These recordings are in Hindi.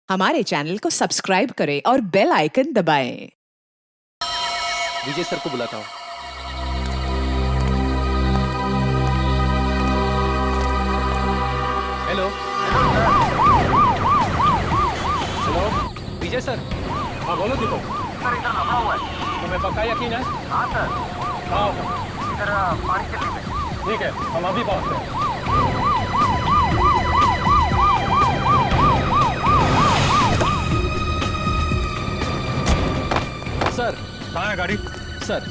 हमारे चैनल को सब्सक्राइब करें और बेल आइकन दबाएं। विजय सर को बुलाता हूँ। हेलो हेलो विजय सर। हाँ बोलो दीपक। सर इधर लगा हुआ है। तुम्हें पक्का यकीन है? हाँ सर। हाँ इधर पानी चलने में। ठीक है, हम अभी पहुँचते हैं। सर कहाँ है गाड़ी? सर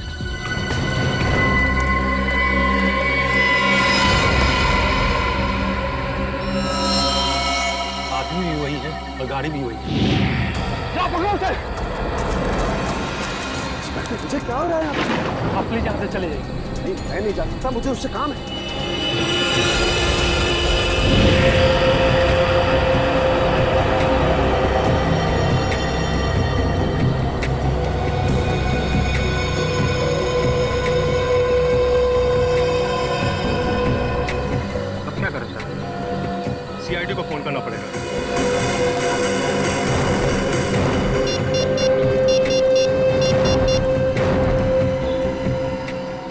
आदमी भी वही है और गाड़ी भी वही है। क्या पकड़ो उसे? इंस्पेक्टर मुझे क्या हो रहा है यहाँ पे? आप प्लीज यहाँ से चले जाइए। नहीं, मैं नहीं जा सकता, मुझे उससे काम है। अब क्या करें सर? सीआईडी को फोन करना पड़ेगा।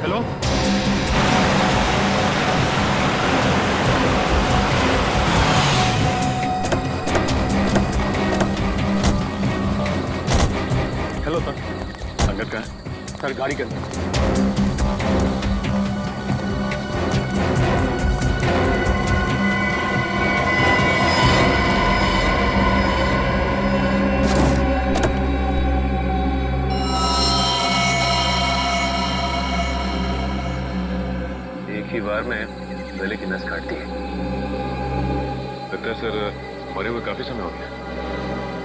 Hello hello sir. संगत का है? सर गाड़ी के अंदर। एक ही बार में गले की नस काटती है। लगता है सर मरे हुए काफी समय हो गया।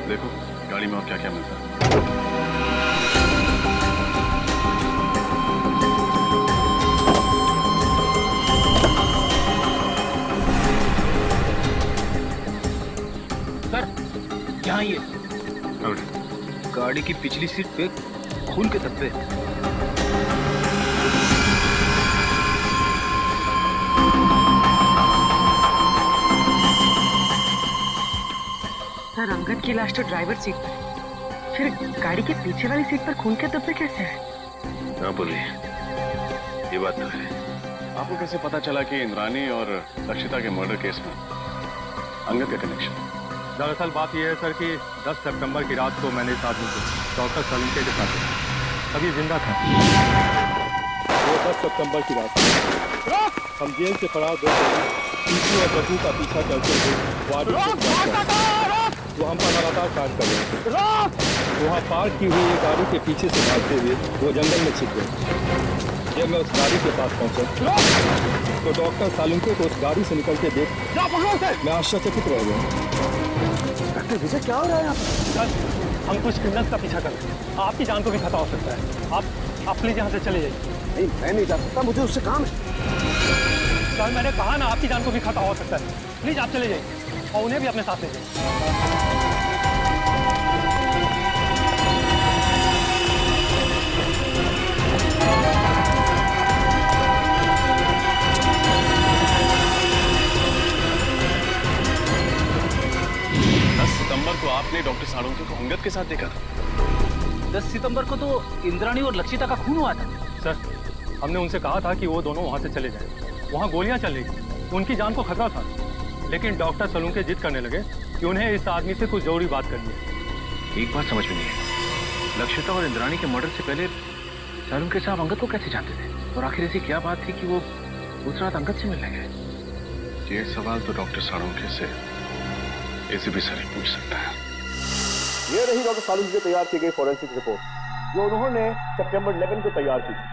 देखो गाड़ी में और क्या क्या मिलता है। सर यहाँ ये और गाड़ी की पिछली सीट पे खून के धब्बे। सर अंगद की लाश तो ड्राइवर सीट पर है। फिर गाड़ी के पीछे वाली सीट पर खून के धब्बे कैसे हैं? हाँ बोलिए, ये बात तो है। आपको कैसे पता चला कि इंद्रानी और लक्षिता के मर्डर केस में अंगद का कनेक्शन? दरअसल बात यह है सर कि 10 सितंबर की रात को मैंने इस आदमी को डॉक्टर सलूके के साथ देखा। तभी जिंदा था। वो 10 सितंबर की रात हम जेल से फरार दो पीछू और बबू का पीछा करते हुए वार्ड वो हम पर लगातार कार्य कर रहे थे। वहाँ पार्क की हुई गाड़ी के पीछे से भागते हुए वो जंगल में छिप गए। जब मैं उस गाड़ी के पास पहुंचा तो डॉक्टर सालुंके को उस गाड़ी से निकलते देख मैं आश्चर्यचकित रह गया। इंस्पेक्टर विजय क्या हो रहा है यहाँ पे? सर हम कुछ क्रिमिनल्स का पीछा कर रहे हैं। आपकी जान को भी खतरा हो सकता है। आप प्लीज यहाँ से चले जाइए। नहीं, मैं नहीं जा सकता, मुझे उससे काम है। सर मैंने कहा ना आपकी जान को भी खतरा हो सकता है। प्लीज आप चले जाइए और उन्हें भी अपने साथ ले जाइए। सितंबर को आपने डॉक्टर साळुंके को अंगद के साथ देखा था? 10 सितंबर को तो इंद्राणी और लक्षिता का खून हुआ था। सर हमने उनसे कहा था कि वो दोनों वहाँ से चले जाएं। वहाँ गोलियां चल रही थी, उनकी जान को खतरा था। लेकिन डॉक्टर सलूके जिद करने लगे कि उन्हें इस आदमी से कुछ जरूरी बात करनी है। एक बात समझ में नहीं है, लक्षिता और इंद्राणी के मर्डर से पहले साळुंके साहब अंगद को कैसे जानते थे? और आखिर ऐसी क्या बात थी कि वो उस रात अंगद से मिलने गए? ये सवाल तो डॉक्टर साळुंके से एसीपी सर ही पूछ सकता है। ये रही डॉक्टर सालुंके की तैयार की गई फॉरेंसिक रिपोर्ट जो उन्होंने सितंबर 11 को तैयार की थी।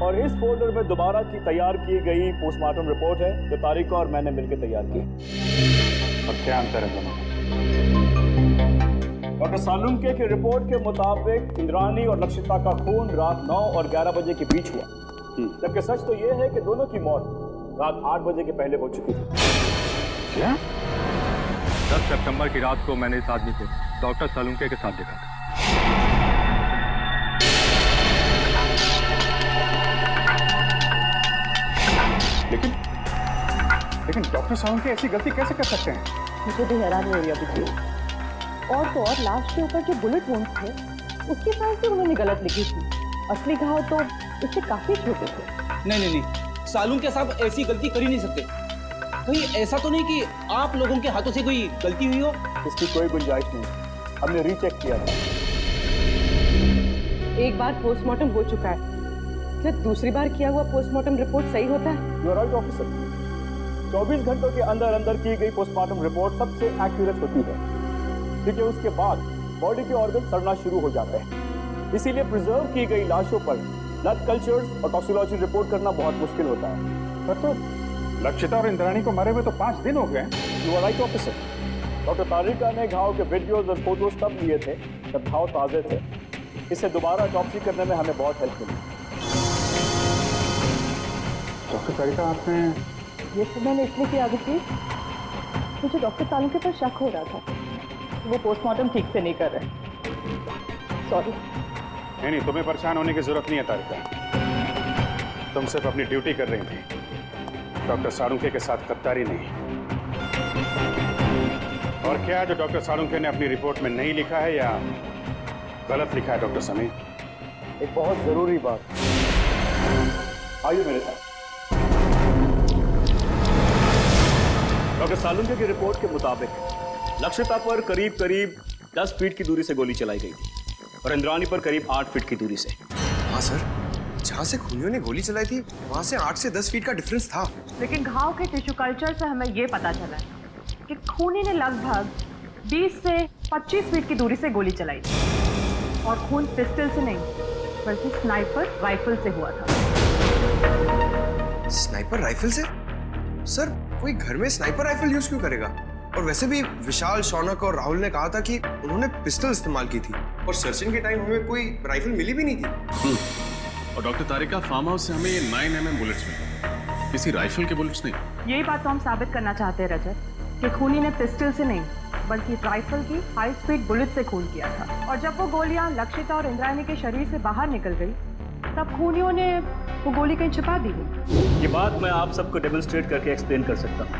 और इस फोल्डर में दोबारा की तैयार की गई पोस्टमार्टम रिपोर्ट है जो तारिका और मैंने मिलकर तैयार की। और क्या अंतर है दोनों? डॉक्टर सालुंके की रिपोर्ट के मुताबिक इंद्रानी और लक्षिता का खून रात 9 और 11 बजे के बीच हुआ, जबकि सच तो यह है कि दोनों की मौत रात 8 बजे के पहले हो चुकी थी। क्या? 10 सितंबर की रात को मैंने इस आदमी को डॉक्टर सलूके के साथ देखा था। लेकिन डॉक्टर सालुके ऐसी गलती कैसे कर सकते हैं? मुझे भी हैरानी हो रही है अभी। और तो और लाश के ऊपर जो बुलेट वुंड्स थे उसकी साइज भी उन्होंने गलत लिखी थी। असली घाव तो इससे काफी छोटे थे। नहीं, सालून के साहब ऐसी गलती कर ही नहीं सकते। कहीं ऐसा तो नहीं कि आप लोगों के हाथों से कोई गलती हुई हो? इसकी कोई गुंजाइश नहीं, हमने रीचेक किया था। एक बार पोस्टमार्टम हो चुका है, क्या दूसरी बार किया हुआ पोस्टमार्टम रिपोर्ट सही होता है? यू आर राइट ऑफिसर, 24 घंटों के अंदर अंदर की गई पोस्टमार्टम रिपोर्ट सबसे एक्यूरेट होती है, क्योंकि उसके बाद बॉडी के ऑर्गन सड़ना शुरू हो जाते हैं। इसीलिए प्रिजर्व की गई लाशों पर ब्लड कल्चर्स और टॉक्सिकोलॉजी रिपोर्ट करना बहुत मुश्किल होता है। पर तो लक्षिता और इंद्राणी को मरे हुए तो 5 दिन हो गए। You are right officer, doctor Tarika ने घाव के वीडियोज और फोटोज तब लिए थे जब घाव ताजे थे। इसे दोबारा ऑटोप्सी करने में हमें बहुत हेल्प मिली। डॉक्टर तारिका, आपने ये सब मैंने इसलिए किया अभिजीत, मुझे डॉक्टर तालुके पर शक हो रहा था, वो पोस्टमार्टम ठीक से नहीं कर रहे। सॉरी। नहीं, तुम्हें परेशान होने की जरूरत नहीं है तारिका। तुम सिर्फ अपनी ड्यूटी कर रही थी, डॉक्टर साळुंखे के साथ गद्दारी नहीं। और क्या जो डॉक्टर साळुंखे ने अपनी रिपोर्ट में नहीं लिखा है या गलत लिखा है डॉक्टर समीर? एक बहुत जरूरी बात, आइए मेरे साथ। डॉक्टर साळुंखे की रिपोर्ट के मुताबिक लक्षिता पर करीब 10 फीट की दूरी से गोली चलाई गई थी और इंद्राणी पर करीब 8 फीट की दूरी से। हाँ सर, जहाँ से खूनियों ने गोली चलाई थी वहाँ से 8 से 10 फीट का डिफरेंस था। लेकिन घाव के टिश्यू कल्चर से हमें ये पता चला है कि खूनी ने लगभग 20 से 25 फीट की दूरी से गोली चलाई थी और खून पिस्टल से नहीं बल्कि स्नाइपर राइफल से हुआ था। स्नाइपर राइफल से? सर, कोई घर में स्नाइपर राइफल यूज क्यों करेगा? और वैसे भी विशाल, शौनक और राहुल ने कहा था कि उन्होंने पिस्टल इस्तेमाल की थी और सर्चिंग के टाइम हमें कोई राइफल मिली भी नहीं थी। और डॉक्टर तारिका, फार्म हाउस से हमें ये 9mm बुलेट्स मिले, किसी राइफल के बुलेट्स नहीं। यही बात तो हम साबित करना चाहते हैं रजत, कि खूनी ने पिस्टल से नहीं बल्कि राइफल की हाई स्पीड बुलेट से खून किया था। और जब वो गोलियां लक्षिता और इंद्राणी के शरीर से बाहर निकल गई तब खूनियों ने वो गोली कहीं छिपा दी गई। ये बात मैं आप सबको डेमोन्स्ट्रेट करके एक्सप्लेन कर सकता हूँ।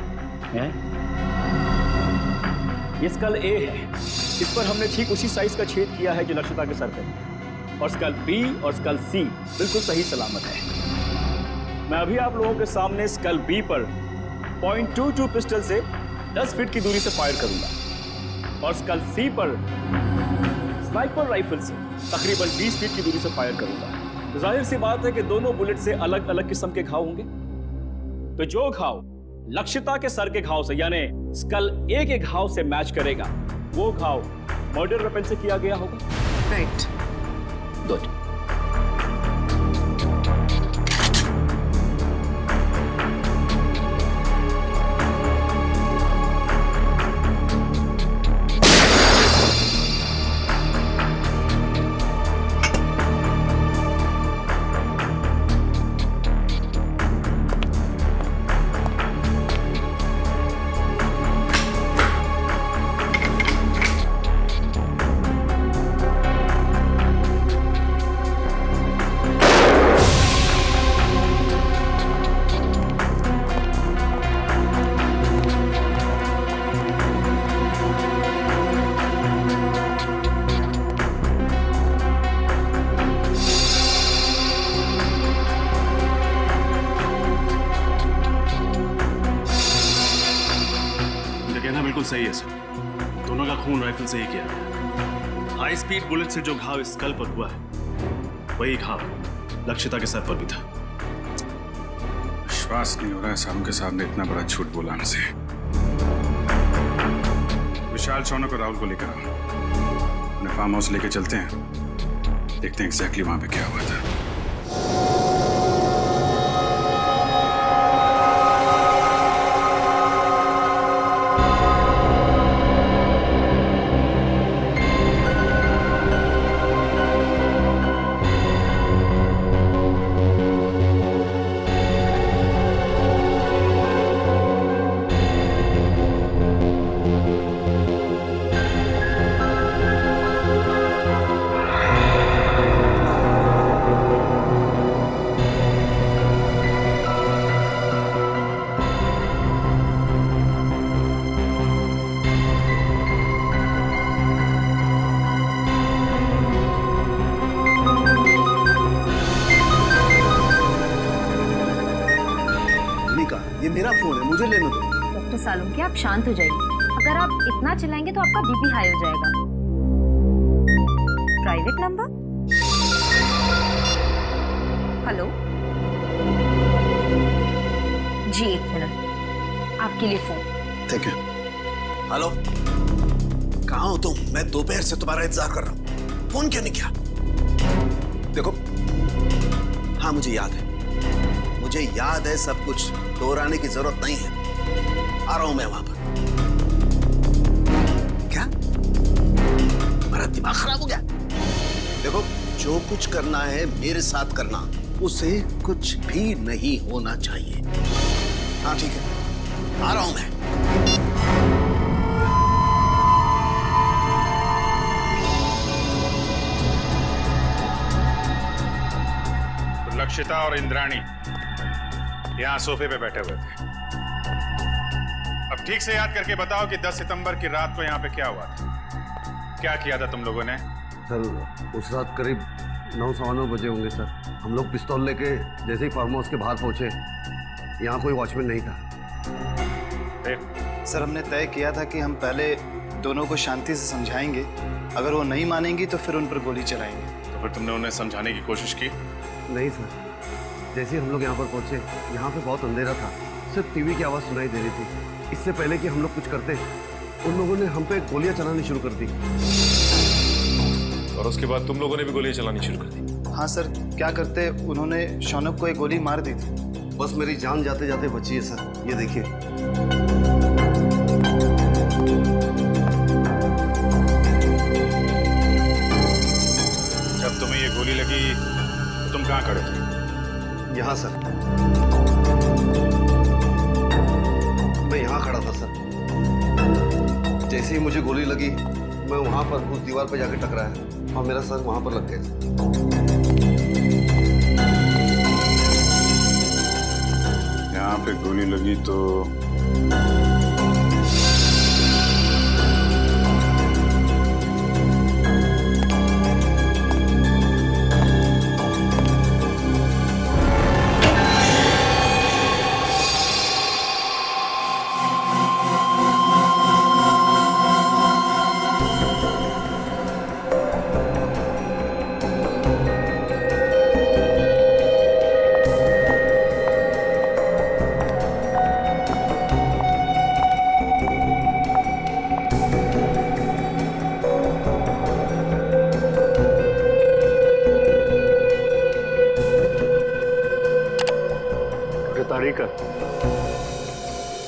ये स्कल ए है, इस पर हमने ठीक उसी साइज का छेद किया है जो लक्षिता के सर पे, और स्कल बी और स्कल सी बिल्कुल सही सलामत है। मैं अभी आप लोगों के सामने स्कल बी पर .22 पिस्टल से 10 फीट की दूरी से फायर करूंगा और स्कल सी पर स्नाइपर राइफल से तकरीबन 20 फीट की दूरी से फायर करूंगा। तो जाहिर सी बात है कि दोनों बुलेट से अलग अलग किस्म के घाव होंगे। तो जो घाव लक्षिता के सर के घाव से यानी स्कल ए के घाव से मैच करेगा वो घाव मर्डर वेपन से किया गया होगा। राइट। गुड। बिल्कुल सही है सर, दोनों का खून राइफल से ही किया गया। हाई स्पीड बुलेट से जो घाव स्कल पर हुआ है वही घाव लक्षिता के सर पर भी था। विश्वास नहीं हो रहा है साळुंखे साहब ने इतना बड़ा झूठ बोला हमसे। विशाल, शौनक और राहुल को लेकर आओ, उन्हें फार्म हाउस लेके चलते हैं, देखते हैं एग्जैक्टली वहां पे क्या हुआ था। सालुंखे, आप शांत हो जाइए। अगर आप इतना चिल्लाएंगे तो आपका बीपी हाई हो जाएगा। Private number? हेलो जी, 1 मिनट, आपके लिए फोन। Thank you. हेलो, कहाँ हो तुम? मैं दोपहर से तुम्हारा इंतजार कर रहा हूँ, फोन क्यों नहीं किया? देखो, हाँ मुझे याद है सब कुछ, दोहराने की जरूरत नहीं है। आ रहा हूं मैं वहां पर। क्या तुम्हारा दिमाग खराब हो गया? देखो, जो कुछ करना है मेरे साथ करना, उसे कुछ भी नहीं होना चाहिए। हाँ ठीक है, आ रहा हूं मैं। लक्षिता और इंद्राणी यहाँ सोफे पे बैठे हुए थे। अब ठीक से याद करके बताओ कि 10 सितंबर की रात को यहाँ पे क्या हुआ था? क्या किया था तुम लोगों ने? सर, उस रात करीब 9-9:15 बजे होंगे सर। हम लोग पिस्तौल लेके जैसे ही फार्म हाउस के बाहर पहुंचे, यहाँ कोई वॉचमैन नहीं था। सर, हमने तय किया था कि हम पहले दोनों को शांति से समझाएंगे, अगर वो नहीं मानेंगी तो फिर उन पर गोली चलाएंगे। तो फिर तुमने उन्हें समझाने की कोशिश की? नहीं सर, जैसे ही हम लोग यहाँ पर पहुंचे, यहाँ पे बहुत अंधेरा था, सिर्फ टीवी की आवाज़ सुनाई दे रही थी। इससे पहले कि हम लोग कुछ करते, उन लोगों ने हम पे गोलियां चलानी शुरू कर दी। और उसके बाद तुम लोगों ने भी गोलियां चलानी शुरू कर दी? हाँ सर, क्या करते, उन्होंने शौनक को एक गोली मार दी थी। बस मेरी जान जाते जाते बची है सर, ये देखिए। जब तुम्हें ये गोली लगी, तुम कहाँ खड़े थे? यहाँ सर, मैं यहाँ खड़ा था सर। जैसे ही मुझे गोली लगी, मैं वहां पर उस दीवार पर जाके टकराया और मेरा सर वहां पर लग गया। यहाँ पे गोली लगी तो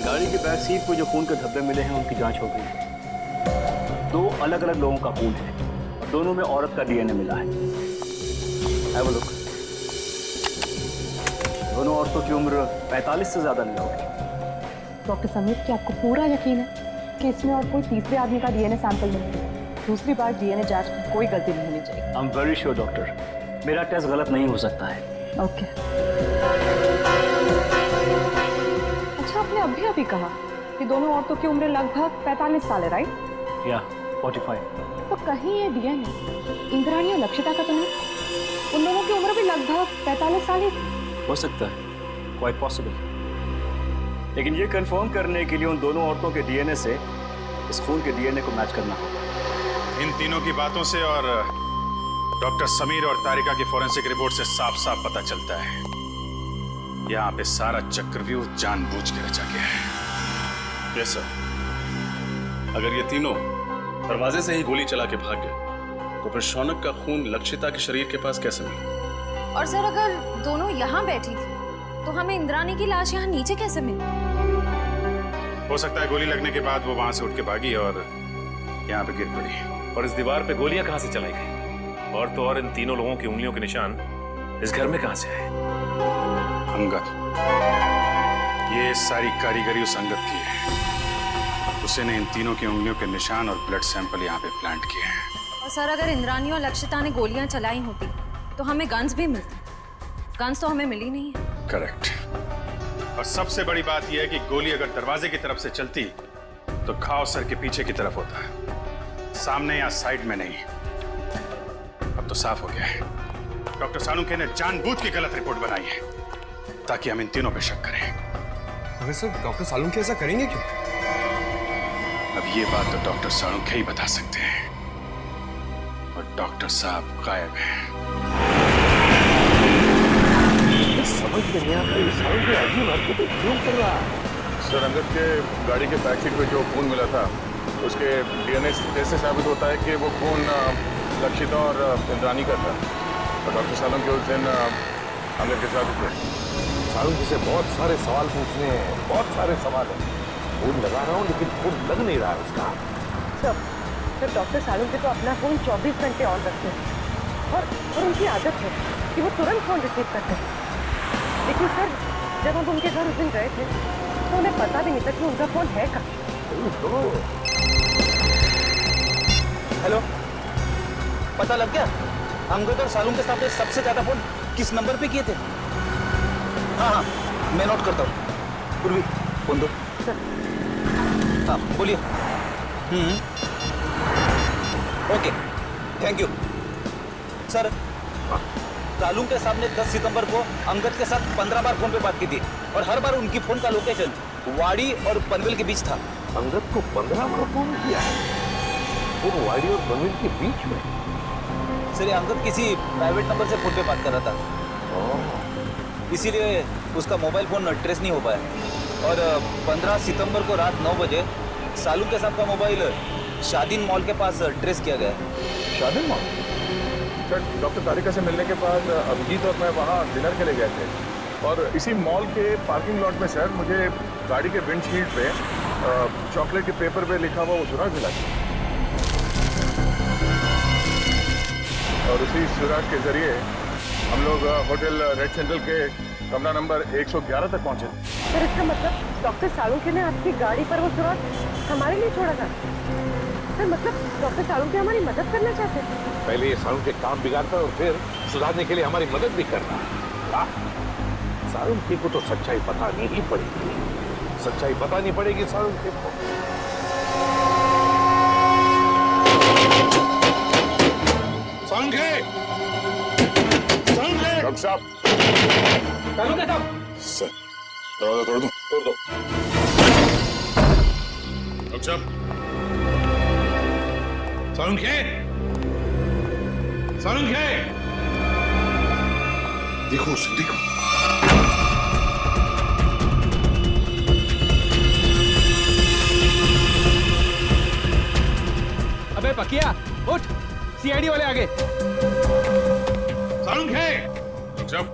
गाड़ी की बैक सीट पर जो खून के धब्बे मिले हैं, उनकी जांच हो गई। 2 अलग अलग लोगों का खून है और दोनों में औरत का डीएनए मिला है। Have a look. दोनों औरतों की उम्र 45 से ज्यादा नहीं होगी। डॉक्टर समीर, क्या आपको पूरा यकीन है कि इसमें और कोई तीसरे आदमी का डीएनए सैंपल नहीं है? दूसरी बार डीएनए जांच में कोई गलती नहीं होनी चाहिए। I am very sure doctor, मेरा टेस्ट गलत नहीं हो सकता है। ओके। आपने अभी कहा कि दोनों औरतों की उम्र लगभग 45 साल है, राइट? या 45। तो कहीं ये डीएनए इंद्राणी और लक्षिता का तो नहीं? उन दोनों की उम्र भी लगभग 45 साल ही हो सकता है, क्वाइट पॉसिबल। लेकिन ये कंफर्म करने के लिए उन दोनों औरतों के डीएनए से इस खून के डीएनए को मैच करना होगा। इन तीनों की बातों से और डॉक्टर समीर और तारिका की फोरेंसिक रिपोर्ट से साफ साफ पता चलता है, यहाँ पे सारा चक्रव्यूह जानबूझ के रचा गया है। Yes sir. अगर ये तीनों दरवाजे से ही गोली चला के भाग गए, तो फिर शौनक का खून लक्षिता के शरीर के पास कैसे मिला? और सर, अगर दोनों यहाँ बैठी थी तो हमें इंद्राणी की लाश यहाँ नीचे कैसे मिली? हो सकता है गोली लगने के बाद वो वहां से उठ के भागी और यहाँ पे गिर पड़ी। और इस दीवार पे गोलियां कहाँ से चलाई गई? और तो और इन तीनों लोगों की उंगलियों के निशान इस घर में कहाँ से आए? अंगद, ये सारी कारीगरी उस अंगद की है। उसी ने इन तीनों की उंगलियों के निशान और ब्लड सैंपल यहाँ पे प्लांट किए हैं। और सर, अगर इंद्राणी और लक्षिता ने गोलियां चलाई होती तो हमें गन्स भी मिलती। गन्स तो हमें मिली नहीं है। करेक्ट। और सबसे बड़ी बात यह है कि गोली अगर दरवाजे की तरफ से चलती तो घाव सर के पीछे की तरफ होता है, सामने या साइड में नहीं। अब तो साफ हो गया है, डॉक्टर सालुंखे ने जानबूझ के गलत रिपोर्ट बनाई है ताकि हम इन तीनों पे शक करें। अरे सर, डॉक्टर सालुंखे ऐसा करेंगे क्यों? अब ये बात तो डॉक्टर साळुंखे ही बता सकते हैं, और डॉक्टर साहब गायब हैं। समझ नहीं आता ये साळुंखे अजीब हरकतें क्यों कर रहा है? सर, अंगद के गाड़ी के बैक सीट पे जो खून मिला था, उसके डीएनए टेस्ट से साबित होता है कि वो खून लक्षिता और इंद्रानी का था। और डॉक्टर साळुंखे उस दिन अंगद के साथ थे। साळुंखे से बहुत सारे सवाल पूछने हैं, बहुत सारे सवाल हैं। फोन लगा रहा हूँ लेकिन फोन लग नहीं रहा है उसका। सर डॉक्टर साळुंखे तो अपना फोन 24 घंटे ऑन रखते हैं और उनकी आदत है कि वो तुरंत फोन रिसीव करते हैं। लेकिन सर, जब हम उनके घर उस दिन गए थे तो उन्हें पता भी नहीं था कि उनका फोन है कहाँ। हेलो, पता लग गया अंगद और साळुंखे साहब ने सबसे ज्यादा फोन किस नंबर पे किए थे? हाँ, मैं नोट करता हूँ। पूर्वी, फोन दो। हाँ, बोलिए। Okay, thank you sir. Salunkhe साहब ने 10 सितंबर को अंगद के साथ 15 बार फोन पे बात की थी और हर बार उनकी फोन का लोकेशन वाड़ी और पनवेल के बीच था। अंगद को 15 बार फोन किया है, वो वाड़ी और पनवेल के बीच में। सर, ये अंगद किसी प्राइवेट नंबर से फोन पे बात कर रहा था, इसीलिए उसका मोबाइल फोन ट्रेस नहीं हो पाया। और 15 सितंबर को रात 9 बजे साळुंखे साहब का मोबाइल शादीन मॉल के पास ट्रेस किया गया। शादीन मॉल? सर, डॉक्टर तारिका से मिलने के बाद अभिजीत और मैं वहाँ डिनर के लिए गए थे, और इसी मॉल के पार्किंग लॉट में सर मुझे गाड़ी के विंडशील्ड पे चॉकलेट के पेपर पे लिखा हुआ वो सुराग मिला। और उसी सुराग के जरिए हम लोग होटल रेड सेंट्रल के कमरा नंबर 111 तक पहुंचे। सर, इसका मतलब डॉक्टर साळुंखे ने आपकी गाड़ी पर वो सुराग हमारे लिए छोड़ा था। सर, मतलब डॉक्टर साळुंखे हमारी मदद करना चाहते हैं। पहले ये साळुंखे काम बिगाड़ता और फिर सुधारने के लिए हमारी मदद भी करना। साळुंखे को तो सच्चाई बतानी ही पड़ेगी, सच्चाई बतानी पड़ेगी साळुंखे को। साळुंखे! साळुंखे! डॉक्टर साहब! साळुंखे साहब! सर, दरवाजा तोड़ दूं? तोड़ दो। डॉक्टर साहब! साळुंखे! साळुंखे! देखो उसे, देखो। अबे पकिया, उठ, सीआईडी वाले आगे। साळुंखे! डॉक्टर साहब!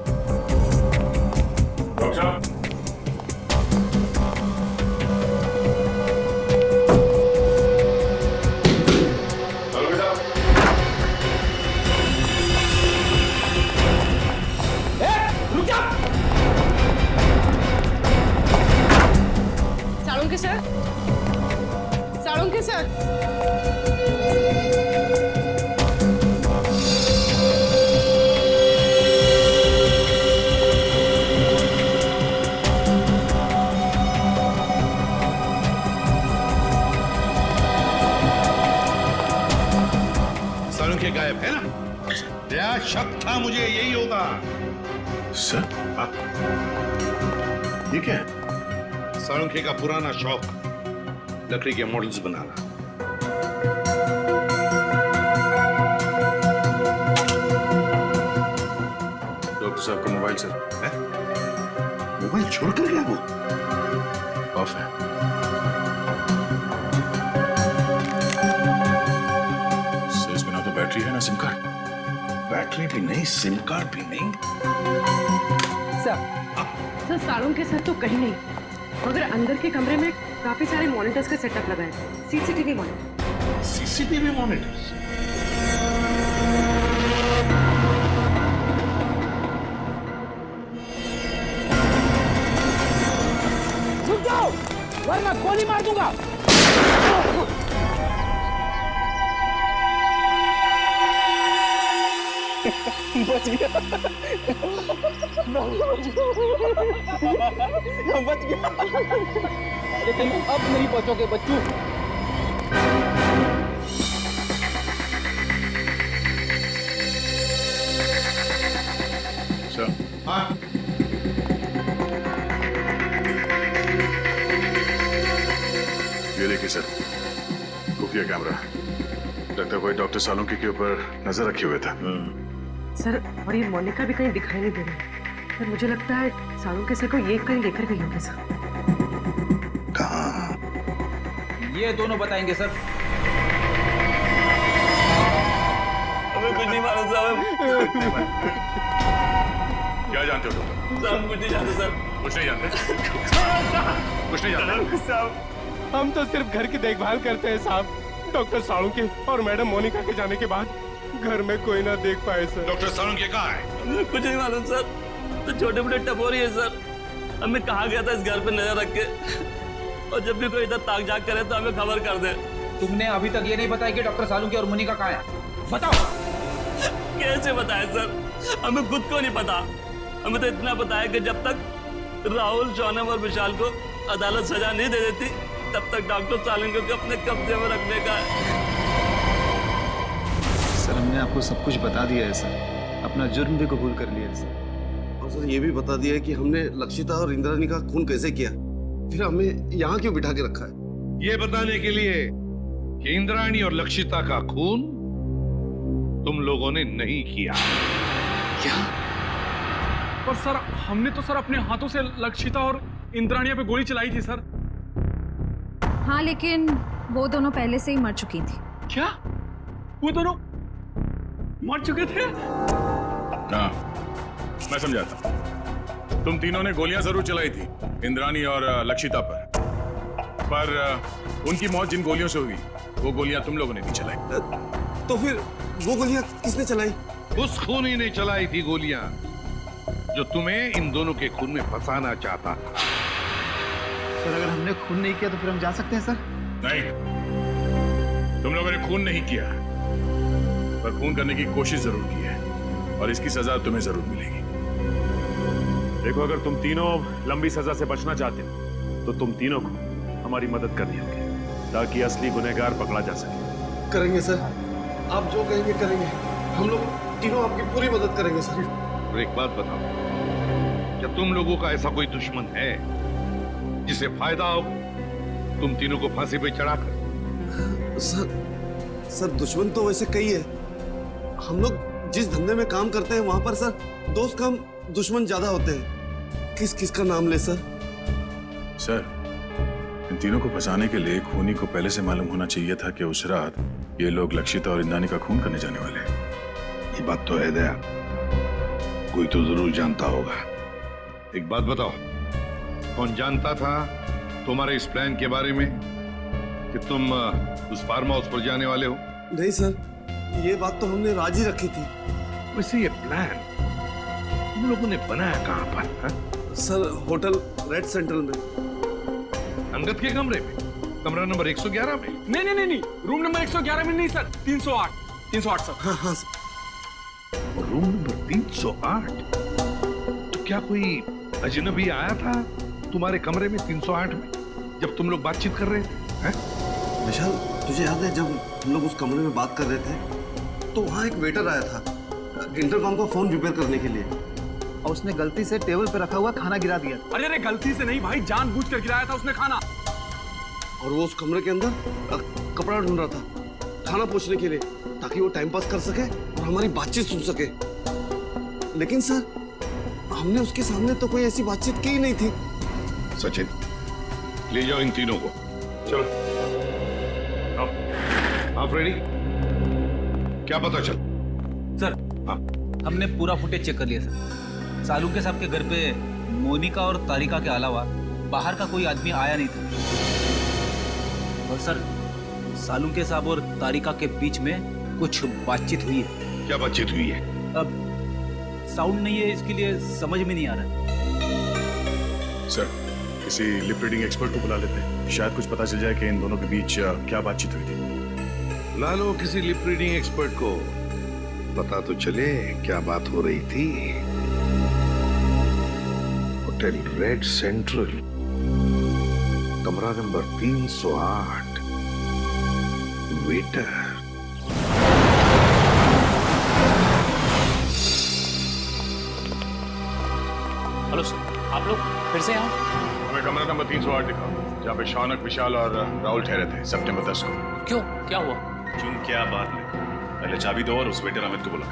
डॉक्टर साहब! साळुंखे साहब! रुक जा! Salunkhe sir, Salunkhe sir. साळुंखे गायब है ना? क्या शक था मुझे यही होगा। सर, ये क्या है? साळुंखे का पुराना शौक, लकड़ी के मॉडल्स बनाना। डॉक्टर साहब का मोबाइल सर है? मोबाइल छोड़कर गया वो? ऑफ है। सर, इसमें ना तो बैटरी है ना सिम कार्ड। बैटरी भी नहीं, सिम कार्ड भी नहीं। सर, साळुंखे सर तो कहीं नहीं, मगर अंदर के कमरे में काफी सारे मॉनिटर्स का सेटअप लगा है। CCTV monitor. CCTV monitors? रुक जाओ, वरना गोली मार दूंगा। बच गया, बच गया। लेकिन अब नहीं बचोगे बच्चों। सर, हाँ। ये देखिए सर, खुफिया कैमरा। लगता है कोई डॉक्टर सालुंके के ऊपर नजर रखे हुए था। सर, और ये मोनिका भी कहीं दिखाई नहीं दे रही। सर, मुझे लगता है सालुंके सर को ये कहीं लेकर गई होगी सर। कहाँ? ये दोनों बताएंगे सर। हमें कुछ नहीं मालूम साहब। क्या जानते हो तुम? साहब कुछ नहीं जानते सर। कुछ नहीं जानते? कुछ नहीं जानते? साहब, हम तो सिर्फ घर की देखभाल करते हैं साहब। डॉक्टर सालुंके और मैडम मोनिका के जाने के बाद घर में कोई ना देख पाए सर। डॉक्टर सालुंके कहाँ है? कुछ नहीं मालूम सर। तो छोटे मोटे टपोरी है सर। हमें कहा गया था इस घर पे नजर रख के, और जब भी कोई इधर ताक झाक करे तो हमें खबर कर दे। तुमने अभी तक ये नहीं बताया कि डॉक्टर सालुंके और मोनिका कहाँ है? बताओ। कैसे बताए सर? हमें खुद को नहीं पता। हमें तो इतना पता है कि जब तक राहुल, शौनम और विशाल को अदालत सजा नहीं दे देती, तब तक डॉक्टर सालुंके को अपने कब्जे में रखने का है। सर, हमने आपको सब कुछ बता दिया है सर। अपना जुर्म भी कबूल कर लिया है सर। और सर ये भी बता दिया है कि हमने लक्षिता और इंद्राणी का खून कैसे किया। फिर हमें यहाँ क्यों बिठा के रखा है? ये बताने के लिए कि इंद्राणी और लक्षिता का खून तुम लोगों ने नहीं किया। क्या? पर सर, हमने तो सर अपने हाथों से लक्षिता और इंद्राणी पे गोली चलाई थी सर। हाँ, लेकिन वो दोनों पहले से ही मर चुकी थी। क्या? वो दोनों मर चुके थे? हाँ, मैं समझाता। तुम तीनों ने गोलियां जरूर चलाई थी इंद्राणी और लक्षिता पर उनकी मौत जिन गोलियों से हुई, वो गोलियां तुम लोगों ने नहीं चलाई। तो फिर वो गोलियां किसने चलाई? उस खूनी ने चलाई थी गोलियां जो तुम्हें इन दोनों के खून में फंसाना चाहता था। सर, अगर हमने खून नहीं किया तो फिर हम जा सकते हैं सर? नहीं, तुम लोगों ने खून नहीं किया, पर खून करने की कोशिश जरूर की है, और इसकी सजा तुम्हें जरूर मिलेगी। देखो, अगर तुम तीनों लंबी सजा से बचना चाहते हो तो तुम तीनों को हमारी मदद करनी होगी, ताकि असली गुनहगार पकड़ा जा सके। करेंगे सर, आप जो कहेंगे करेंगे। हम लोग तीनों आपकी पूरी मदद करेंगे सर। और एक बात बताओ, क्या तुम लोगों का ऐसा कोई दुश्मन है जिसे फायदा हो तुम तीनों को फांसी पे चढ़ाकर? सर दुश्मन तो वैसे कई है। हम लोग जिस धंधे में काम करते हैं वहां पर सर दोस्त कम दुश्मन ज्यादा होते हैं। किस किस का नाम ले सर? सर, इन तीनों को फंसाने के लिए खूनी को पहले से मालूम होना चाहिए था कि उस रात ये लोग लक्षिता और इंद्राणी का खून करने जाने वाले हैं। ये बात तो है दया, कोई तो जरूर जानता होगा। एक बात बताओ, कौन जानता था तुम्हारे इस प्लान के बारे में कि तुम उस फार्म हाउस पर जाने वाले हो? नहीं सर, ये बात तो हमने राजी रखी थी। वैसे ये प्लान तुम लोगों ने बनाया कहाँ पर? हा? सर, होटल रेड सेंट्रल में। अंगद के कमरे में? कमरा नंबर 111 में? नहीं, रूम नंबर 111 में नहीं सर, 308 सर। हाँ सर। Room number 308? तो क्या कोई अजनबी आया था तुम्हारे कमरे में 308 में जब तुम लोग बातचीत कर रहे थे? विशाल, तुझे याद है जब हम लोग उस कमरे में बात कर रहे थे तो वहाँ एक वेटर आया था इंटरकॉम का फोन रिपेयर करने के लिए, और उसने गलती से टेबल पे रखा हुआ खाना गिरा दिया। अरे गलती से नहीं भाई, जानबूझकर गिराया था उसने खाना। और वो उस कमरे के अंदर कपड़ा ढूंढ रहा था खाना पोंछने के लिए, ताकि वो टाइम पास कर सके और हमारी बातचीत सुन सके। लेकिन सर, हमने उसके सामने तो कोई ऐसी बातचीत की ही नहीं थी। सचिन, ले जाओ इन तीनों को। चलो। आप रेडी? क्या पता चल? सर, हमने पूरा फुटेज चेक कर लिया सर। सालुंके साहब के घर पे मोनिका और तारिका के अलावा बाहर का कोई आदमी आया नहीं था। और सर, सालुंके साहब और तारिका के बीच में कुछ बातचीत हुई है। क्या बातचीत हुई है? अब साउंड नहीं है, इसके लिए समझ में नहीं आ रहा। सर, किसी लिप रीडिंग एक्सपर्ट को बुला लेते हैं, शायद कुछ पता चल जाए कि इन दोनों के बीच क्या बातचीत हुई थी। बुला लो किसी लिप रीडिंग एक्सपर्ट को, पता तो चले क्या बात हो रही थी। होटल रेड सेंट्रल, कमरा नंबर 308, वेटर। हेलो सर, आप लोग फिर से यहाँ? हमें कमरा नंबर 308 दिखाओ, जहाँ पे शौनक, विशाल और राहुल ठहरे थे सितंबर 10 को। क्यों, क्या हुआ? क्यों क्या बात नहीं, पहले चाबी दो और उस वेटर अमित को बुला।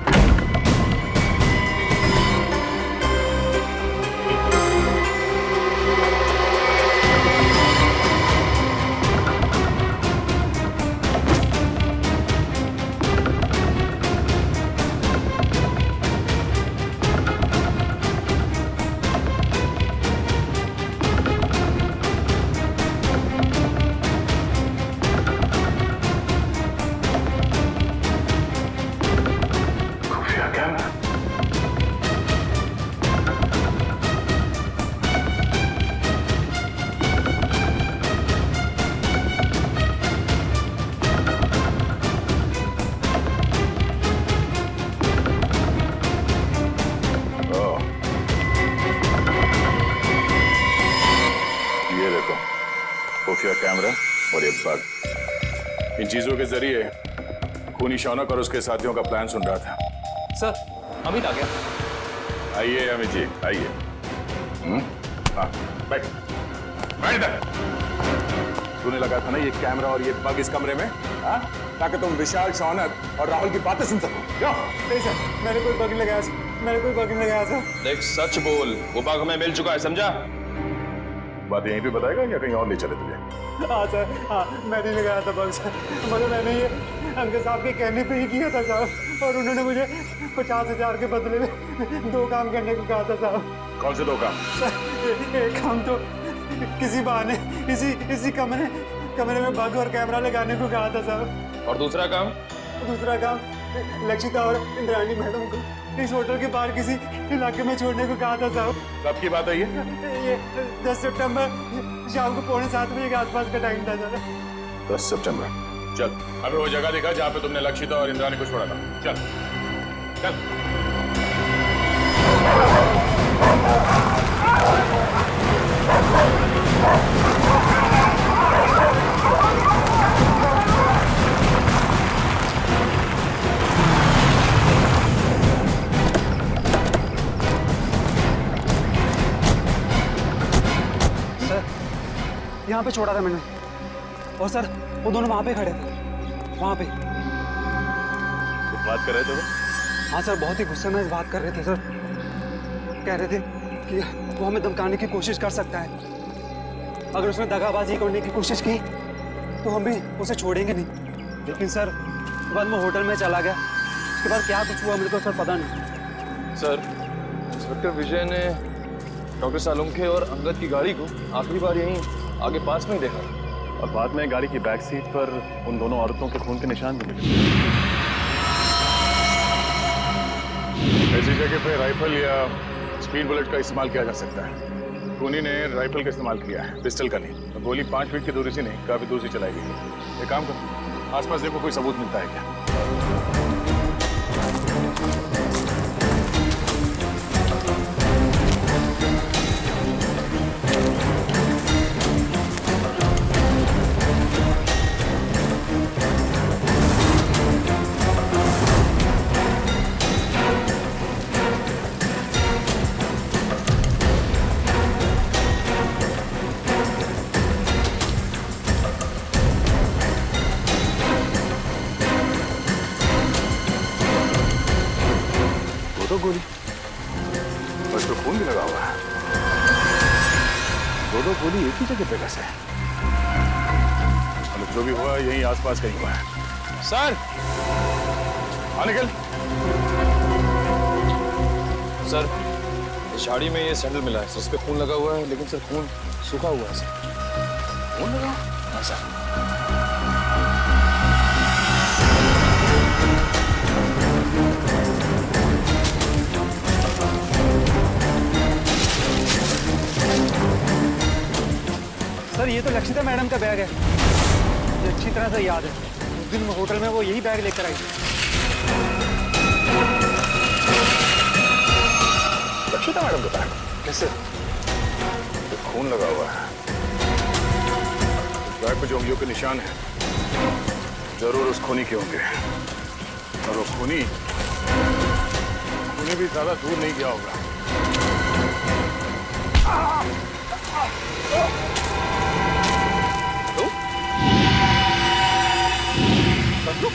खुफिया कैमरा। ओह, ये देखो खुफिया कैमरा और ये बग। इन चीजों के जरिए खूनी शौनक और उसके साथियों का प्लान सुन रहा था। सर, अमित आ गया। आइए अमित जी, आइए। हाँ, बैठ बैठ इधर। तूने लगा था ना ये कैमरा और ये बग इस कमरे में, हाँ? ताकि तुम विशाल, शौनक और राहुल की बातें सुन सको। क्यों? नहीं सर, मैंने कोई बग नहीं लगाया सर, मैंने कोई बग नहीं लगाया सर। देख सच बोल, वो बग हमें मिल चुका है, समझा? बात यहीं पे बताएगा या कहीं और ले चले तुझे? हाँ सर, हाँ मैं नहीं लगाया था बग सर, मगर मैंने ये अंकल साहब के कहने पे ही किया था साहब, और उन्होंने मुझे 50,000 के बदले में 2 काम करने को कहा था साहब। कौन से 2 काम? सर, एक काम तो किसी बहाने इसी कमरे में बग और कैमरा लगाने को कहा था साहब। और दूसरा काम? दूसरा काम लक्षिता और इंद्राणी मैडम को इस होटल के बाहर किसी इलाके में छोड़ने को कहा था साहब। कब की बात है ये? 10 सितंबर शाम को 6:45 के आसपास का टाइम था सर। 10 सितंबर। चल अभी वो जगह दिखा जहाँ पे तुमने लक्षिता और इंद्राणी को छोड़ा था। चल चल। यहाँ पे छोड़ा था मैंने, और सर वो दोनों वहाँ पे खड़े थे, वहाँ पे। तो बात कर रहे थे वो? हाँ सर, बहुत ही गुस्से में इस बात कर रहे थे सर। कह रहे थे कि वो हमें धमकाने की कोशिश कर सकता है, अगर उसने दगाबाजी करने की कोशिश की तो हम भी उसे छोड़ेंगे नहीं। लेकिन सर बाद में होटल में चला गया, उसके बाद क्या कुछ हुआ मेरे को सर पता नहीं। सर, इंस्पेक्टर विजय ने डॉक्टर सालुंखे और अंगद की गाड़ी को आखिरी बार यहीं आगे पास में ही देखा, और बाद में गाड़ी की बैक सीट पर उन दोनों औरतों के खून के निशान भी मिले। ऐसी जगह पे राइफल या स्पीड बुलेट का इस्तेमाल किया जा सकता है। खूनी ने राइफल का इस्तेमाल किया है, पिस्टल का नहीं। और गोली 5 फीट की दूरी से नहीं, काफी दूर से चलाई गई। एक काम करो, आसपास देखो कोई सबूत मिलता है क्या। तो गोली और इस पे खून भी लगा हुआ है। दो गोली एक ही जगह पे कैसे? मतलब जो भी हुआ यहीं आसपास कहीं हुआ है। सर, हाँ निकल। सर, इस झाड़ी में ये सैंडल मिला है, इस पे खून लगा हुआ है, लेकिन सर खून सूखा हुआ है सर। खून लगा? हाँ सर। सर ये तो लक्षिता मैडम का बैग है, ये अच्छी तरह से याद है। उस दिन होटल में वो यही बैग लेकर आई थी। लक्षिता मैडम का बैग? कैसे? तो खून लगा हुआ है, बैग पे जो उंगलियों के निशान है जरूर उस खूनी के होंगे। और वो खूनी भी ज्यादा दूर नहीं गया होगा। बंदूक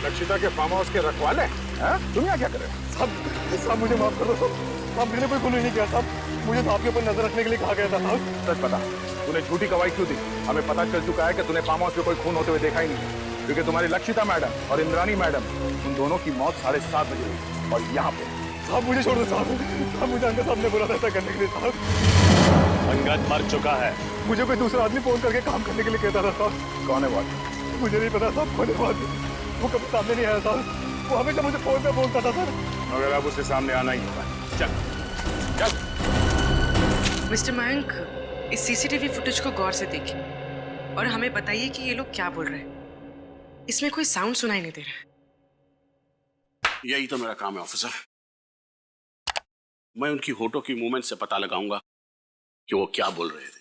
लक्षिता के फार्म हाउस के रखवाले हैं? तुम यहाँ क्या कर रहे हो? साहब मुझे माफ कर दो साहब, मैंने कोई खून नहीं किया साहब, मुझे तो आपके ऊपर नजर रखने के लिए कहा गया था साहब। सच बता, तूने झूठी गवाही क्यों दी? हमें पता चल चुका है कि तूने फार्म हाउस में कोई खून होते हुए देखा ही नहीं, क्योंकि तुम्हारी लक्षिता मैडम और इंद्राणी मैडम, उन दोनों की मौत 7:30 बजे हुई और यहाँ पे। साहब मुझे छोड़ दो साहब, मुझे अंगद साहब ने बोला था ऐसा करने के लिए साहब। अंगद मर चुका है। मुझे कोई दूसरा आदमी फोन करके काम करने के लिए कहता था साहब। कौन है वो? मुझे नहीं पता साहब, कौन है वो आदमी? वो कभी सामने नहीं आया साहब, वो हमेशा मुझे फोन पे बोलता था सर। मगर अब उससे सामने आना ही होगा। चल चल। मिस्टर मयंक, इस सीसीटीवी फुटेज को गौर से देखिए और हमें बताइए कि ये लोग क्या बोल रहे हैं। इसमें कोई साउंड सुनाई नहीं दे रहा है। यही तो मेरा काम है ऑफिसर। मैं उनकी होठों की मूवमेंट से पता लगाऊंगा कि वो क्या बोल रहे थे।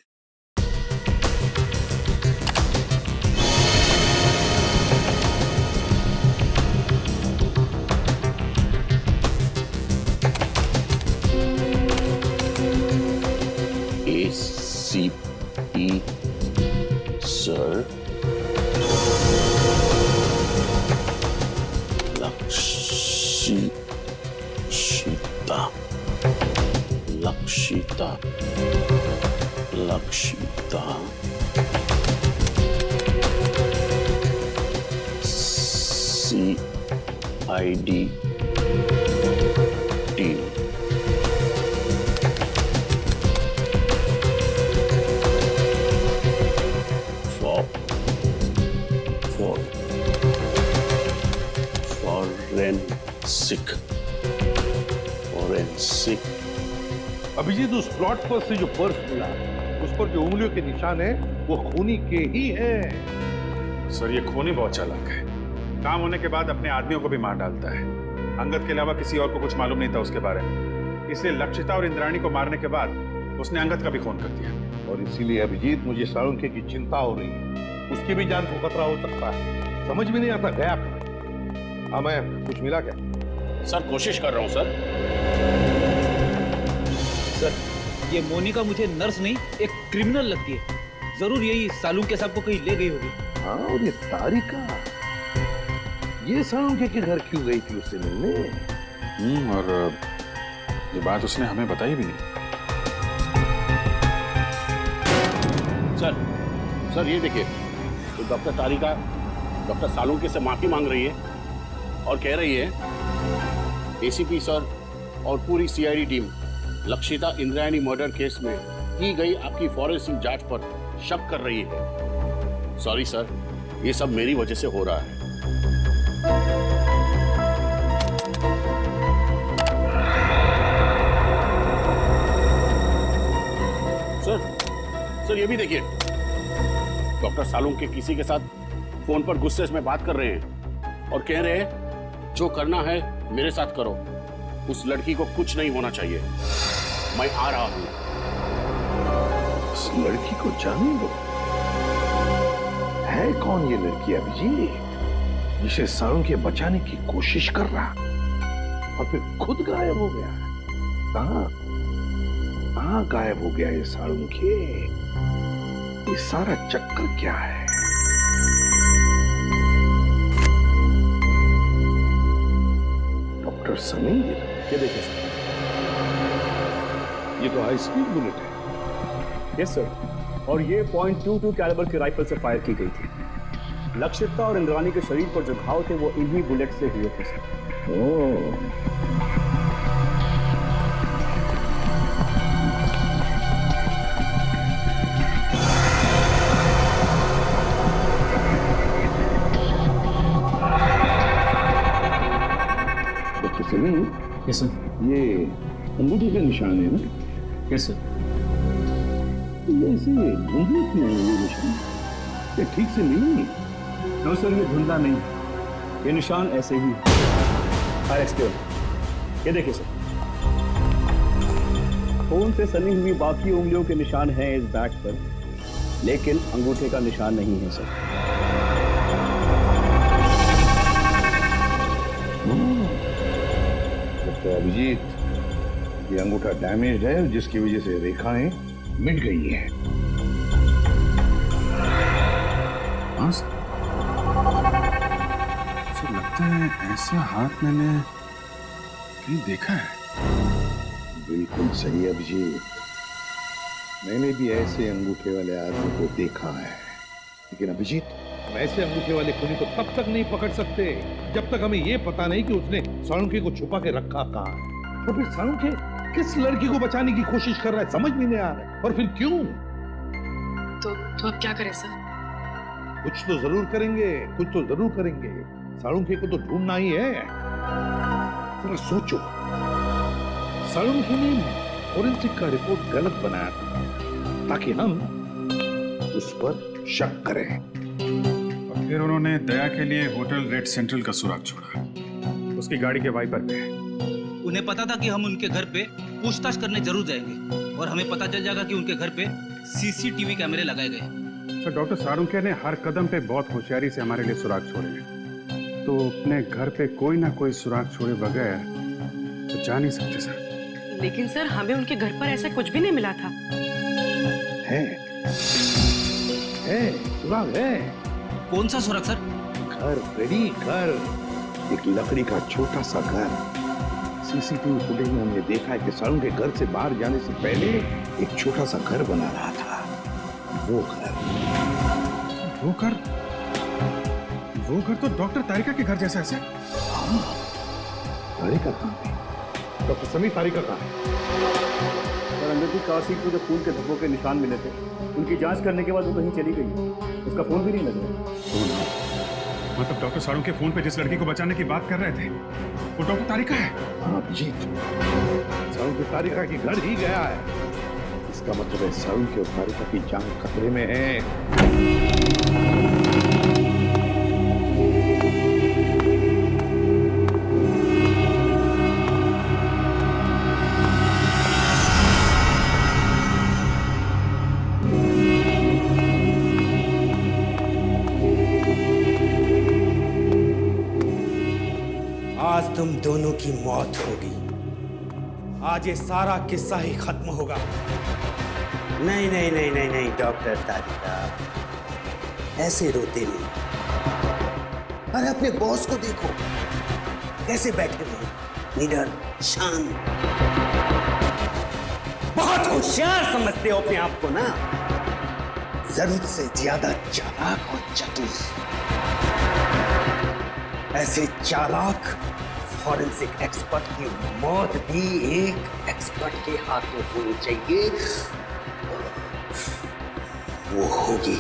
ACP sir, Lakshita CID team. Forensic. Abhijeet, उस प्लॉट पर से जो पर्स मिला, उस पर जो उंगलियों के निशान है वो खूनी के ही हैं। सर ये खूनी बहुत चालाक है, काम होने के बाद अपने आदमियों को भी मार डालता है। अंगद के अलावा किसी और को कुछ मालूम नहीं था उसके बारे में, इसलिए लक्षिता और इंद्राणी को मारने के बाद उसने अंगद का भी खून कर दिया। और इसीलिए अभिजीत, मुझे साळुंखे की चिंता हो रही है, उसकी भी जान को खतरा हो सकता है। समझ में नहीं आता गया कहाँ। हाँ, मैं कुछ मिला क्या? सर कोशिश कर रहा हूँ सर। सर ये मोनिका मुझे नर्स नहीं एक क्रिमिनल लगती है, जरूर यही साळुंखे साहब को कहीं ले गई होगी। हाँ, और ये तारिका, ये साळुंखे के घर क्यों गई थी उससे मिलने? और ये बात उसने हमें बताई भी नहीं। सर ये देखिए, तो डॉक्टर तारिका डॉक्टर साळुंखे से माफी मांग रही है और कह रही है ACP सर और पूरी CID team Lakshita Indrayani murder case में की गई आपकी फॉरेंसिक जांच पर शक कर रही है। सॉरी सर, ये सब मेरी वजह से हो रहा है। सर ये भी देखिए, डॉक्टर साळुंखे किसी के साथ फोन पर गुस्से में बात कर रहे हैं और कह रहे हैं जो करना है मेरे साथ करो, उस लड़की को कुछ नहीं होना चाहिए, मैं आ रहा हूं। इस लड़की को जाने दो। है कौन ये लड़की अभिजीत, जिसे साळुंखे बचाने की कोशिश कर रहा और फिर खुद गायब हो गया? कहां गायब हो गया ये साळुंखे? ये सारा चक्कर क्या है? डॉक्टर समीर, ये देखिए सर, ये तो हाई स्पीड बुलेट है। यस सर, और ये .22 कैलिबर की राइफल से फायर की गई थी। लक्षिता और इंद्राणी के शरीर पर जो घाव थे वो इन्हीं बुलेट से हुए थे sir. Doctor Sameer, yes sir, ये अंगूठे के निशान है ना? Yes sir. ऐसे धुंधले क्यों है ये निशान? ये ठीक से नहीं? नो सर, ये धुंधला नहीं, ये निशान ऐसे ही फायर एक्सप्लोर। ये देखिए सर, खून से सनी हुई बाकी उंगलियों के निशान हैं इस बैट पर, लेकिन अंगूठे का निशान नहीं है सर। तो अभिजीत, ये अंगूठा डैमेज है जिसकी वजह से रेखाएं मिट गई हैं। हाँ सर। लगता है ऐसा हाथ मैंने कहीं देखा है। बिल्कुल सही अभिजीत, मैंने भी ऐसे अंगूठे वाले आदमी को देखा है। लेकिन अभिजीत, हम ऐसे अंगूठे वाले खूनी को तब तक नहीं पकड़ सकते जब तक हमें ये पता नहीं कि उसने साळुंखे को छुपा के रखा कहाँ है, और फिर साळुंखे किस लड़की को बचाने की कोशिश कर रहा है समझ में नहीं आ रहा है, और फिर क्यों। तो अब क्या करें सर? कुछ तो जरूर करेंगे, कुछ तो जरूर करेंगे। साळुंखे को तो ढूंढना ही है। जरा सोचो, साळुंखे ने फोरेंसिक का रिपोर्ट गलत बनाया था ताकि हम उस पर शक करें। और फिर उन्होंने दया के लिए होटल रेड सेंट्रल का सुराग छोड़ा, उसकी गाड़ी के वाइपर पे। उन्हें पता था कि हम उनके घर पे पूछताछ करने जरूर जाएंगे और हमें पता चल जाएगा कि उनके घर पे सीसीटीवी कैमरे लगाए गए। सर, डॉक्टर साळुंखे ने हर कदम पे बहुत होशियारी से हमारे लिए सुराग छोड़े हैं, तो अपने घर पे कोई ना कोई सुराग छोड़े बगैर तो जा नहीं सकते सर। लेकिन सर, हमें उनके घर पर ऐसा कुछ भी नहीं मिला था। है सुराग है। कौन सा सुराग सर? घर, रेडी घर, एक लकड़ी का छोटा सा घर। सीसीटीवी फुटेज में हमने देखा है कि साळुंखे घर से बाहर जाने से पहले एक छोटा सा घर बना रहा था। वो घर तो डॉक्टर तारिका के घर जैसा है। तारिका कहाँ है? डॉक्टर समीर तारिका कहाँ है? और अंदर की कार सीट पर जो खून के धब्बों के निशान मिले थे, उनकी जांच करने के बाद वो कहीं चली गई। उसका फोन भी नहीं लग रहा। मतलब डॉक्टर साळुंखे फोन पे जिस लड़की को बचाने की बात कर रहे थे वो डॉक्टर तारिका है। हाँ अभिजीत, साळुंखे तारिका के घर ही गया है। इसका मतलब है साळुंखे और तारिका की जान खतरे में है। आज तुम दोनों की मौत होगी। आज ये सारा किस्सा ही खत्म होगा। नहीं नहीं नहीं नहीं नहीं डॉक्टर तारिका, ऐसे रोते नहीं। अरे अपने बॉस को देखो, कैसे बैठे हुए, निडर, शांत। बहुत होशियार समझते हो अपने आप को ना, जरूरत से ज्यादा चालाक और चतुर। ऐसे चालाक फॉरेंसिक एक्सपर्ट की मौत भी एक एक्सपर्ट के हाथों होनी चाहिए। वो होगी।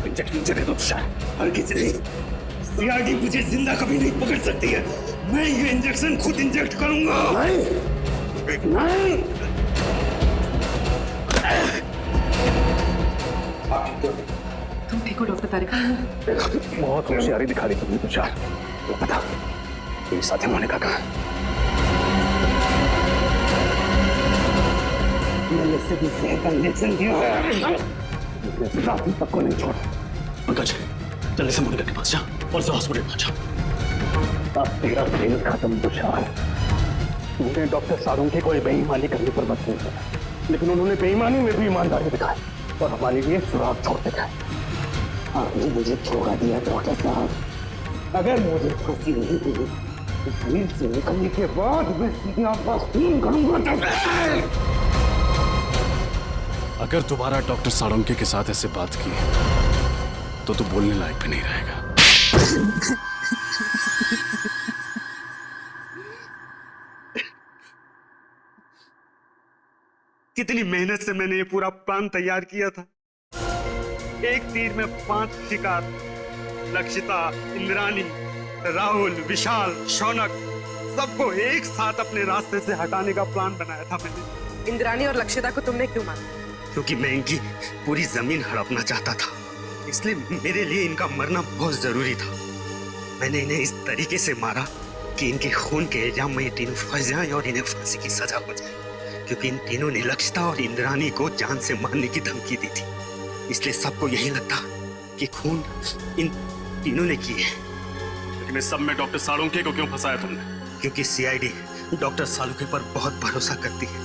इंजेक्शन से दे दो तुषार, और किसी नहीं। सीआरडी मुझे जिंदा कभी नहीं पकड़ सकती है। मैं ये इंजेक्शन खुद इंजेक्ट करूंगा। नहीं, नहीं। तुम ठीक हो डॉक्टर तारिका? बहुत होशियारी दिखा रही तुमने तुषार। तो पता मेरे साथ है मोनिका कहाँ? मैंने सभी जहर का इंजेक्शन दिया है। रात तक को नहीं छोड़। पंकज, जल्दी से मोनिका के पास जा और से हॉस्पिटल पहुंच जा। अब तेरा खेल खत्म तुषार। तूने डॉक्टर साळुंखे को बेईमानी करने पर मजबूर किया, लेकिन उन्होंने बेईमानी में भी ईमानदारी दिखाई और हमारे लिए सुराग छोड़ते गए। आपने मुझे धोखा दिया डॉक्टर साहब। अगर मुझे फांसी नहीं दी तो जेल से निकलने के बाद मैं सीधे आपका खून करूंगा। अगर दोबारा डॉक्टर साळुंखे के साथ ऐसे बात की तो तू बोलने लायक भी नहीं रहेगा। कितनी मेहनत से मैंने ये पूरा प्लान तैयार किया था, एक तीर में 5 शिकार। लक्षिता, इंद्राणी, राहुल, विशाल, शौनक, सबको एक साथ अपने रास्ते से हटाने का प्लान बनाया था मैंने। इंद्राणी और लक्षिता को तुमने क्यों मारा? क्योंकि मैं इनकी पूरी जमीन हड़पना चाहता था, इसलिए मेरे लिए इनका मरना बहुत जरूरी था। मैंने इन्हें इस तरीके से मारा कि इनके खून के इल्जाम में ये तीनों फंस जाएं और इन्हें फांसी की सजा हो जाए, क्योंकि इन तीनों ने लक्षिता और इंद्राणी को जान से मारने की धमकी दी थी। इसलिए सबको यही लगता कि खून इन तीनों ने की है। लेकिन इस सब में डॉक्टर साळुंखे को क्यों फंसाया तुमने? क्योंकि सीआईडी डॉक्टर साळुंखे पर बहुत भरोसा करती है।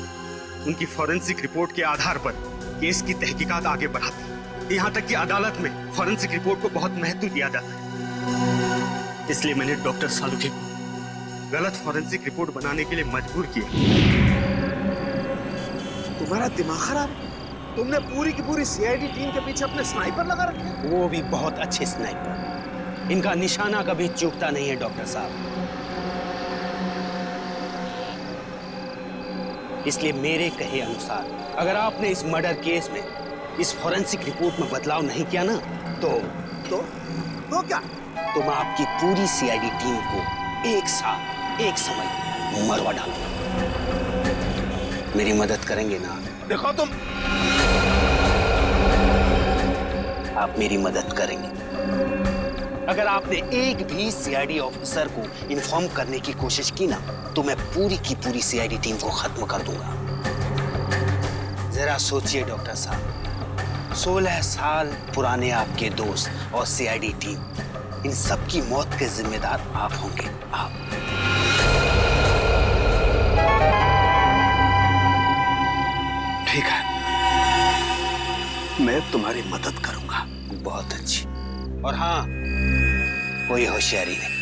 उनकी फॉरेंसिक रिपोर्ट के आधार पर केस की तहकीकात आगे बढ़ाती है। यहाँ तक कि अदालत में फॉरेंसिक रिपोर्ट को बहुत महत्व दिया जाता है। इसलिए मैंने डॉक्टर साळुंखे को गलत फॉरेंसिक रिपोर्ट बनाने के लिए मजबूर किया। तुम्हारा दिमाग खराब है? तुमने पूरी की पूरी सीआईडी टीम के पीछे अपने स्नाइपर लगा रखे? वो भी बहुत अच्छे स्नाइपर। इनका निशाना कभी चूकता नहीं है डॉक्टर साहब। इसलिए मेरे कहे अनुसार अगर आपने इस मर्डर केस में इस फॉरेंसिक रिपोर्ट में बदलाव नहीं किया ना तो क्या? तुम आपकी पूरी सीआईडी टीम को एक साथ एक समय मरवा डालो। मेरी मदद करेंगे ना? देखो तुम, आप मेरी मदद करेंगे। अगर आपने एक भी सीआईडी ऑफिसर को इन्फॉर्म करने की कोशिश की ना तो मैं पूरी की पूरी सीआईडी टीम को खत्म कर दूंगा। जरा सोचिए डॉक्टर साहब, 16 साल पुराने आपके दोस्त और सीआईडी टीम, इन सबकी मौत के जिम्मेदार आप होंगे। आप ठीक है, मैं तुम्हारी मदद करूंगा। बहुत अच्छी। और हाँ, कोई होशियारी नहीं।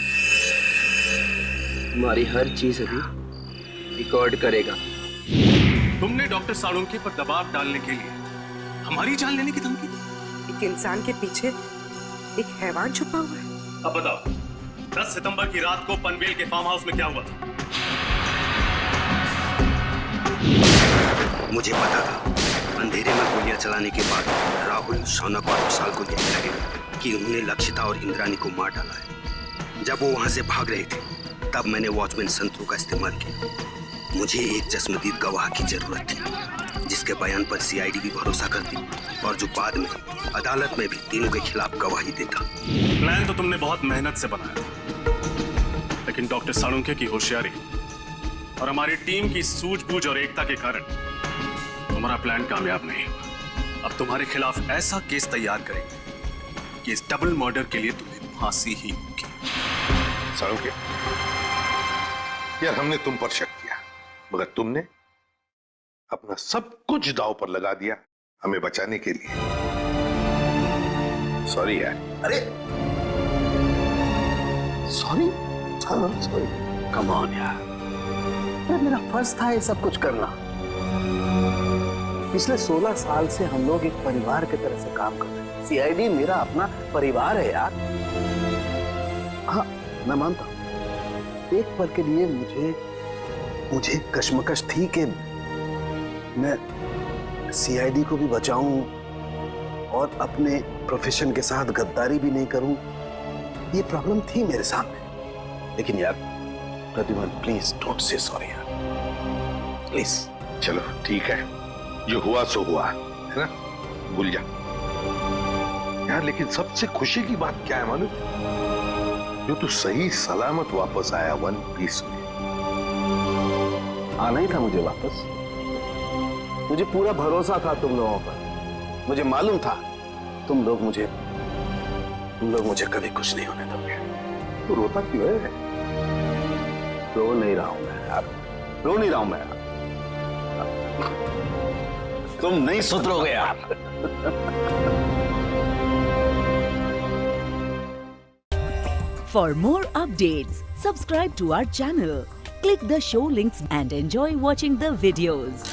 हमारी हर चीज अभी रिकॉर्ड करेगा। तुमने डॉक्टर साळुंखे पर दबाव डालने के लिए हमारी जान लेने की धमकी दी। एक इंसान के पीछे एक हैवान छुपा हुआ है। अब बताओ, 10 सितंबर की रात को पनवेल के फार्म हाउस में क्या हुआ? मुझे पता था अंधेरे में गोलियां चलाने के बाद राहुल, शौनक और विशाल को यही लगे कि उन्होंने लक्षिता और इंद्राणी को मार डाला है। जब वो वहां से भाग रहे थे तब मैंने वॉचमैन संतरू का इस्तेमाल किया। मुझे एक चश्मदीद गवाह की जरूरत थी जिसके बयान पर सीआईडी भी भरोसा करती और जो बाद में अदालत में भी तीनों के खिलाफ गवाही देता। प्लान तो तुमने बहुत मेहनत से बनाया, लेकिन डॉक्टर साळुंखे की होशियारी और हमारी टीम की सूझबूझ और एकता के कारण तुम्हारा प्लान कामयाब नहीं हुआ। अब तुम्हारे खिलाफ ऐसा केस तैयार करेंगे कि इस डबल मर्डर के लिए तुम्हें फांसी ही होगी। साळुंखे, यार हमने तुम पर शक किया, मगर तुमने अपना सब कुछ दांव पर लगा दिया हमें बचाने के लिए। सॉरी यार। अरे सॉरी? हाँ सॉरी। कम ऑन यार, मेरा फर्ज था ये सब कुछ करना। पिछले 16 साल से हम लोग एक परिवार की तरह से काम कर रहे हैं। सीआईडी मेरा अपना परिवार है यार। हाँ मैं मानता हूँ, एक पल के लिए मुझे कश्मकश थी कि मैं सीआईडी को भी बचाऊं और अपने प्रोफेशन के साथ गद्दारी भी नहीं करूं। ये प्रॉब्लम थी मेरे सामने। लेकिन यार प्रतिभा, प्लीज डोंट से सॉरी यार, प्लीज। चलो ठीक है, जो हुआ सो हुआ, है ना, भूल जा यार। लेकिन सबसे खुशी की बात क्या है मालूम? जो तू सही सलामत वापस आया वन पीस में। आना ही था मुझे वापस। मुझे पूरा भरोसा था तुम लोगों पर। मुझे मालूम था तुम लोग मुझे कभी कुछ नहीं होने दोगे। तू रोता क्यों है? रो नहीं रहा हूं मैं यार, रो नहीं रहा हूं मैं यार। तुम नहीं सुधरोगे यार। For more updates, subscribe to our channel, click the show links and enjoy watching the videos.